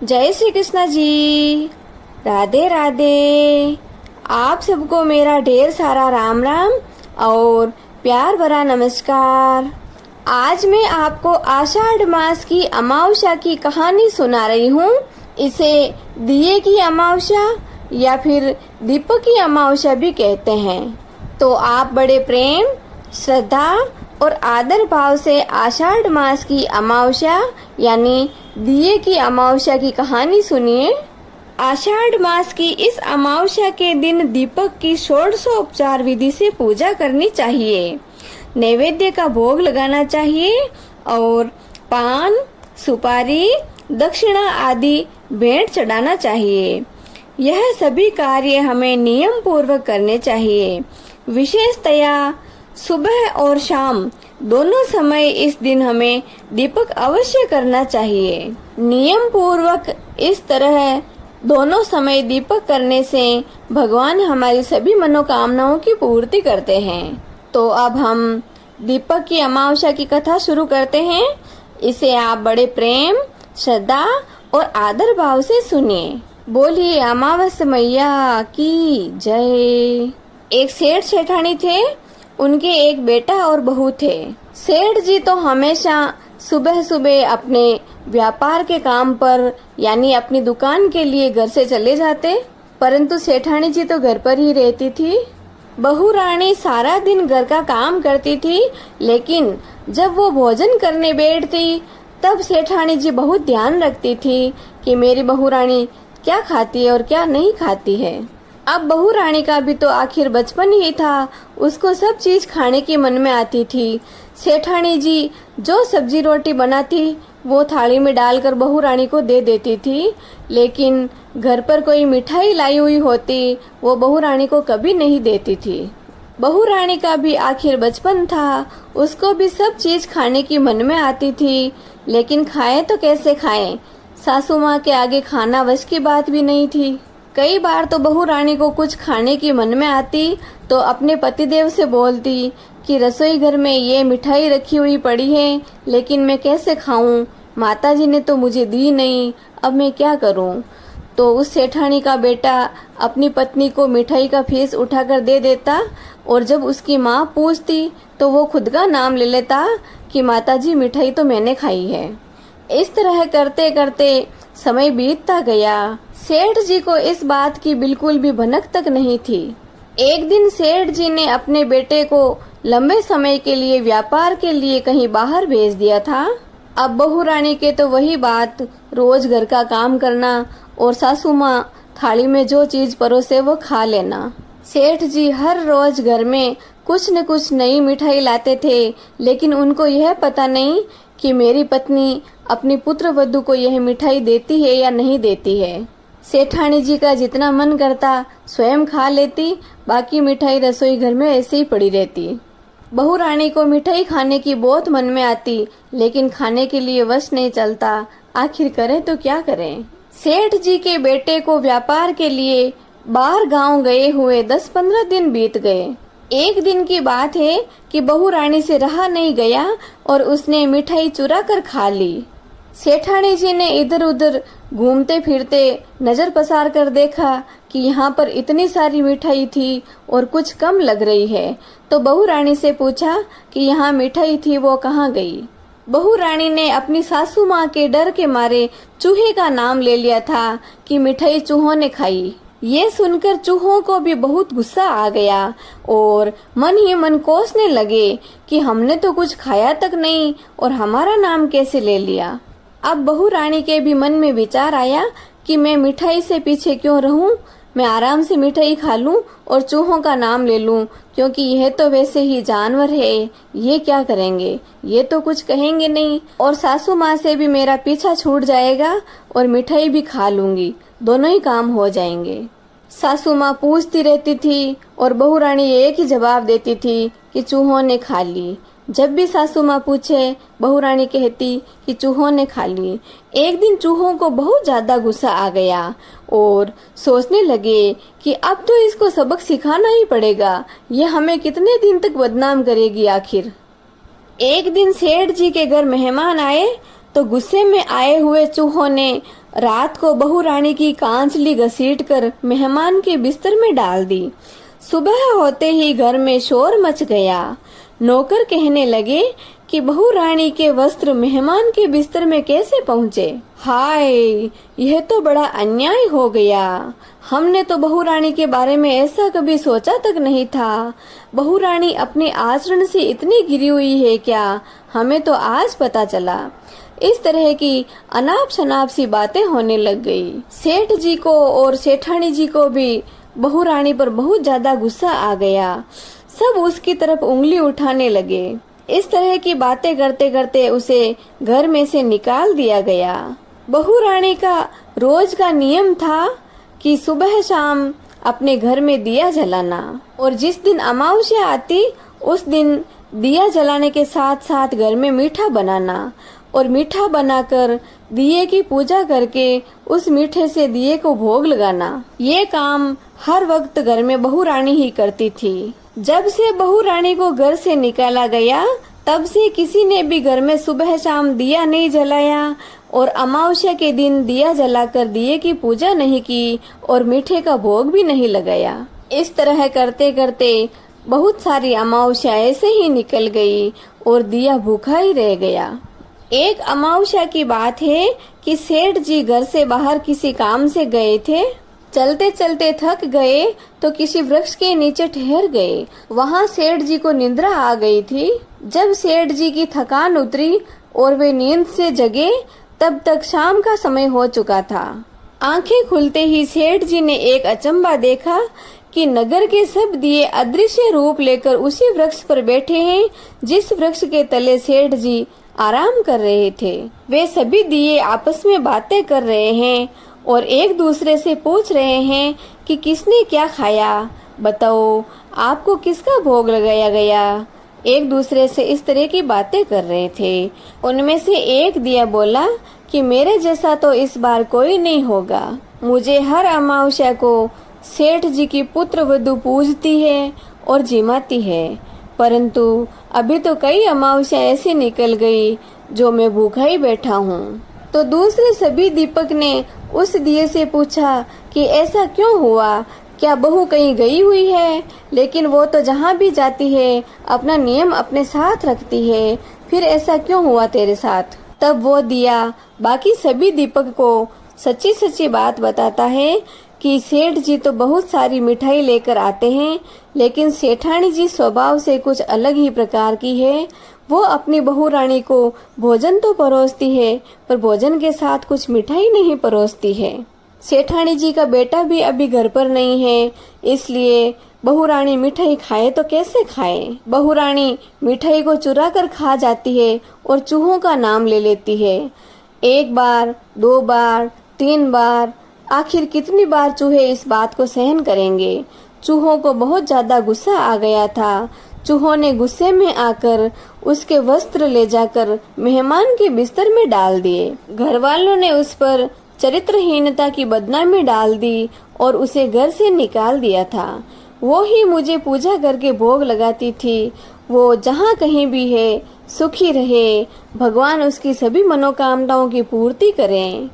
जय श्री कृष्णा जी। राधे राधे। आप सबको मेरा ढेर सारा राम राम और प्यार भरा नमस्कार। आज मैं आपको आषाढ़ मास की अमावस्या की कहानी सुना रही हूँ। इसे दिए की अमावस्या या फिर दीपक की अमावस्या भी कहते हैं। तो आप बड़े प्रेम, श्रद्धा और आदर भाव से आषाढ़ मास की अमावस्या यानी दिए की अमावस्या की कहानी सुनिए। आषाढ़ मास की इस अमावस्या के दिन दीपक की षोडशोपचार विधि से पूजा करनी चाहिए। नैवेद्य का भोग लगाना चाहिए और पान, सुपारी, दक्षिणा आदि भेंट चढ़ाना चाहिए। यह सभी कार्य हमें नियम पूर्वक करने चाहिए। विशेषतया सुबह और शाम दोनों समय इस दिन हमें दीपक अवश्य करना चाहिए। नियम पूर्वक इस तरह दोनों समय दीपक करने से भगवान हमारी सभी मनोकामनाओं की पूर्ति करते हैं। तो अब हम दीपक की अमावस्या की कथा शुरू करते हैं। इसे आप बड़े प्रेम, श्रद्धा और आदर भाव से सुनिए। बोलिए अमावस्या मैया की जय। एक सेठ सेठानी थे। उनके एक बेटा और बहू थे। सेठ जी तो हमेशा सुबह सुबह अपने व्यापार के काम पर यानी अपनी दुकान के लिए घर से चले जाते, परंतु सेठानी जी तो घर पर ही रहती थी। बहू रानी सारा दिन घर का काम करती थी, लेकिन जब वो भोजन करने बैठती तब सेठानी जी बहुत ध्यान रखती थी कि मेरी बहू रानी क्या खाती है और क्या नहीं खाती है। अब बहू रानी का भी तो आखिर बचपन ही था, उसको सब चीज खाने की मन में आती थी। सेठानी जी जो सब्जी रोटी बनाती वो थाली में डालकर बहू रानी को दे देती थी, लेकिन घर पर कोई मिठाई लाई हुई होती वो बहू रानी को कभी नहीं देती थी। बहू रानी का भी आखिर बचपन था, उसको भी सब चीज खाने की मन में आती थी, लेकिन खाए तो कैसे खाए। सासू माँ के आगे खाना वश की बात भी नहीं थी। कई बार तो बहू रानी को कुछ खाने की मन में आती तो अपने पतिदेव से बोलती कि रसोई घर में ये मिठाई रखी हुई पड़ी है, लेकिन मैं कैसे खाऊं, माताजी ने तो मुझे दी नहीं, अब मैं क्या करूं। तो उस सेठानी का बेटा अपनी पत्नी को मिठाई का फीस उठाकर दे देता और जब उसकी माँ पूछती तो वो खुद का नाम ले लेता कि माताजी मिठाई तो मैंने खाई है। इस तरह करते करते समय बीतता गया। सेठ जी को इस बात की बिल्कुल भी भनक तक नहीं थी। एक दिन सेठ जी ने अपने बेटे को लंबे समय के लिए व्यापार के लिए कहीं बाहर भेज दिया था। अब बहू रानी के तो वही बात, रोज घर का काम करना और सासू माँ थाली में जो चीज परोसे वो खा लेना। सेठ जी हर रोज घर में कुछ न कुछ नई मिठाई लाते थे, लेकिन उनको यह पता नहीं कि मेरी पत्नी अपनी पुत्र वधू को यह मिठाई देती है या नहीं देती है। सेठानी जी का जितना मन करता स्वयं खा लेती, बाकी मिठाई रसोई घर में ऐसे ही पड़ी रहती। बहू रानी को मिठाई खाने की बहुत मन में आती, लेकिन खाने के लिए वश नहीं चलता। आखिर करें तो क्या करें। सेठ जी के बेटे को व्यापार के लिए बाहर गांव गए हुए 10-15 दिन बीत गए। एक दिन की बात है कि बहू रानी से रहा नहीं गया और उसने मिठाई चुरा कर खा ली। सेठानी जी ने इधर उधर घूमते फिरते नजर पसार कर देखा कि यहाँ पर इतनी सारी मिठाई थी और कुछ कम लग रही है, तो बहू रानी से पूछा कि यहाँ मिठाई थी वो कहाँ गई। बहू रानी ने अपनी सासू माँ के डर के मारे चूहे का नाम ले लिया था कि मिठाई चूहों ने खाई। ये सुनकर चूहों को भी बहुत गुस्सा आ गया और मन ही मन कोसने लगे कि हमने तो कुछ खाया तक नहीं और हमारा नाम कैसे ले लिया। अब बहू रानी के भी मन में विचार आया कि मैं मिठाई से पीछे क्यों रहूं, मैं आराम से मिठाई खा लूं और चूहों का नाम ले लूं, क्योंकि यह तो वैसे ही जानवर है, ये क्या करेंगे, ये तो कुछ कहेंगे नहीं और सासू माँ से भी मेरा पीछा छूट जाएगा और मिठाई भी खा लूंगी, दोनों ही काम हो जाएंगे। सासू माँ पूछती रहती थी और बहू रानी एक ही जवाब देती थी कि चूहों ने खा ली। जब भी सासू माँ पूछे बहू रानी कहती कि चूहों ने खा ली। एक दिन चूहों को बहुत ज्यादा गुस्सा आ गया और सोचने लगे कि अब तो इसको सबक सिखाना ही पड़ेगा, ये हमें कितने दिन तक बदनाम करेगी आखिर। एक दिन सेठ जी के घर मेहमान आए तो गुस्से में आए हुए चूहों ने रात को बहू रानी की कांचली घसीटकर मेहमान के बिस्तर में डाल दी। सुबह होते ही घर में शोर मच गया। नौकर कहने लगे कि बहू रानी के वस्त्र मेहमान के बिस्तर में कैसे पहुँचे। हाय, यह तो बड़ा अन्याय हो गया। हमने तो बहू रानी के बारे में ऐसा कभी सोचा तक नहीं था। बहू रानी अपने आचरण से इतनी गिरी हुई है क्या, हमें तो आज पता चला। इस तरह की अनाप शनाप सी बातें होने लग गई। सेठ जी को और सेठानी जी को भी बहू रानी पर बहुत ज्यादा गुस्सा आ गया। सब उसकी तरफ उंगली उठाने लगे। इस तरह की बातें करते करते उसे घर में से निकाल दिया गया। बहू रानी का रोज का नियम था कि सुबह शाम अपने घर में दिया जलाना, और जिस दिन अमावस्या आती उस दिन दिया जलाने के साथ साथ घर में मीठा बनाना, और मीठा बनाकर दिए की पूजा करके उस मीठे से दिए को भोग लगाना। ये काम हर वक्त घर में बहू रानी ही करती थी। जब से बहू रानी को घर से निकाला गया तब से किसी ने भी घर में सुबह शाम दिया नहीं जलाया, और अमावस्या के दिन दिया जलाकर दिए की पूजा नहीं की, और मीठे का भोग भी नहीं लगाया। इस तरह करते करते बहुत सारी अमावस्या ऐसे ही निकल गई और दिया भूखा ही रह गया। एक अमावस्या की बात है कि सेठ जी घर से बाहर किसी काम से गए थे। चलते चलते थक गए तो किसी वृक्ष के नीचे ठहर गए। वहाँ सेठ जी को निद्रा आ गई थी। जब सेठ जी की थकान उतरी और वे नींद से जगे तब तक शाम का समय हो चुका था। आंखें खुलते ही सेठ जी ने एक अचंबा देखा कि नगर के सब दिए अदृश्य रूप लेकर उसी वृक्ष पर बैठे हैं जिस वृक्ष के तले सेठ जी आराम कर रहे थे। वे सभी दिए आपस में बातें कर रहे हैं और एक दूसरे से पूछ रहे हैं कि किसने क्या खाया, बताओ आपको किसका भोग लगाया गया। एक दूसरे से इस तरह की बातें कर रहे थे। उनमें से एक दिया बोला कि मेरे जैसा तो इस बार कोई नहीं होगा। मुझे हर अमावस्या को सेठ जी की पुत्र वधू पूजती है और जिमाती है, परंतु अभी तो कई अमावस्या ऐसी निकल गई जो मैं भूखा ही बैठा हूँ। तो दूसरे सभी दीपक ने उस दिए से पूछा कि ऐसा क्यों हुआ, क्या बहू कहीं गई हुई है? लेकिन वो तो जहाँ भी जाती है अपना नियम अपने साथ रखती है, फिर ऐसा क्यों हुआ तेरे साथ? तब वो दिया बाकी सभी दीपक को सच्ची सच्ची बात बताता है कि सेठ जी तो बहुत सारी मिठाई लेकर आते हैं, लेकिन सेठानी जी स्वभाव से कुछ अलग ही प्रकार की है। वो अपनी बहू रानी को भोजन तो परोसती है पर भोजन के साथ कुछ मिठाई नहीं परोसती है। सेठानी जी का बेटा भी अभी घर पर नहीं है, इसलिए बहू रानी मिठाई खाए तो कैसे खाए। बहू रानी मिठाई को चुरा कर खा जाती है और चूहों का नाम ले लेती है। एक बार, दो बार, 3 बार, आखिर कितनी बार चूहे इस बात को सहन करेंगे। चूहों को बहुत ज्यादा गुस्सा आ गया था। चूहों ने गुस्से में आकर उसके वस्त्र ले जाकर मेहमान के बिस्तर में डाल दिए। घर वालों ने उस पर चरित्रहीनता की बदनामी डाल दी और उसे घर से निकाल दिया था। वो ही मुझे पूजा करके भोग लगाती थी। वो जहाँ कहीं भी है सुखी रहे, भगवान उसकी सभी मनोकामनाओं की पूर्ति करें।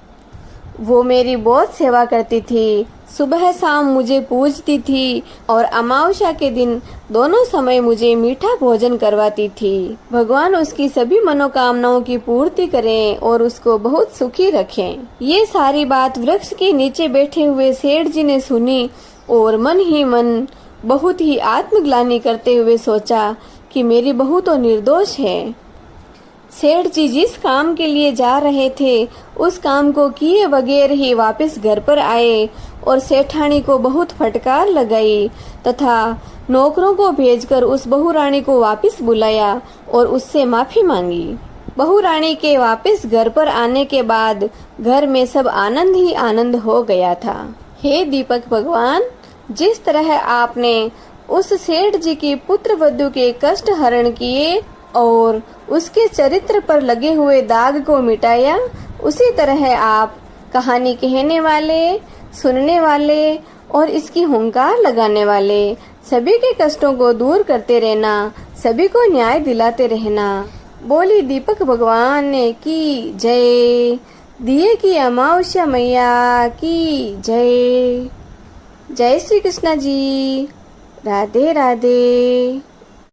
वो मेरी बहुत सेवा करती थी, सुबह शाम मुझे पूजती थी और अमावस्या के दिन दोनों समय मुझे मीठा भोजन करवाती थी। भगवान उसकी सभी मनोकामनाओं की पूर्ति करें और उसको बहुत सुखी रखें। ये सारी बात वृक्ष के नीचे बैठे हुए सेठ जी ने सुनी और मन ही मन बहुत ही आत्मग्लानि करते हुए सोचा कि मेरी बहू तो निर्दोष है। सेठ जी जिस काम के लिए जा रहे थे उस काम को किए बगैर ही वापस घर पर आए और सेठानी को बहुत फटकार लगाई तथा नौकरों को भेजकर उस बहू रानी को वापस बुलाया और उससे माफी मांगी। बहू रानी के वापस घर पर आने के बाद घर में सब आनंद ही आनंद हो गया था। हे दीपक भगवान, जिस तरह आपने उस सेठ जी की पुत्र वधू के कष्ट हरण किए और उसके चरित्र पर लगे हुए दाग को मिटाया, उसी तरह आप कहानी कहने वाले, सुनने वाले और इसकी हुंकार लगाने वाले सभी के कष्टों को दूर करते रहना, सभी को न्याय दिलाते रहना। बोली दीपक भगवान ने की जय। दिए की अमावस्या मैया की जय। जय श्री कृष्ण जी। राधे राधे।